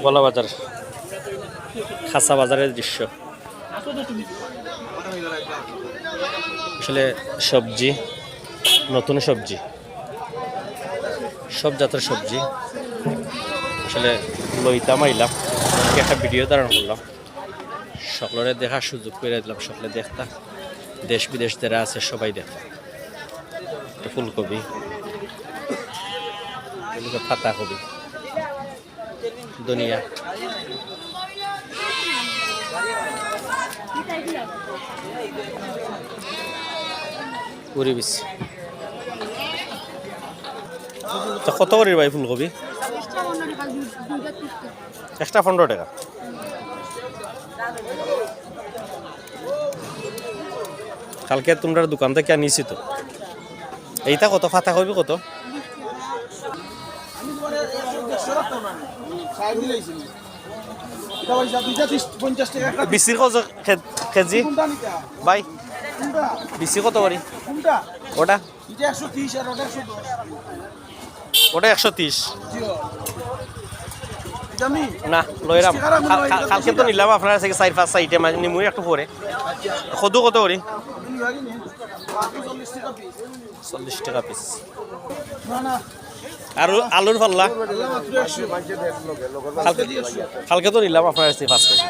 গলা বাজার খাসা বাজারের দৃশ্য। আসলে সবজি, নতুন সবজি, সব জাতের সবজি আসলে লইতাম আইলাম, একটা ভিডিও ধারণ করলাম, সকলের দেখার সুযোগ করে দিলাম। সকলে দেখতা, দেশ বিদেশ যারা আছে সবাই দেখতা। ফুলকপি, পাতাকপি, ধনিয়া, পুরি বিচ। কত করে ভাই ফুলকপি? একটা 15 টাকা। কালকে তোমরা দোকান থেকে আনিছি তো। এইটা কত? পাতাকপি কত? বিসির কত কেজি ভাই? বিসি কত করি? ওটা ওটা 130 না লইরাম। কালকে তো নিলাম আপনার থেকে 4-5 আইটেম নিমুই একটু পরে। কদু কত করি? 40 টাকা পিস। আর আলুর পাল্লা কালকে তো নিলাম আপনার 5 কেজি।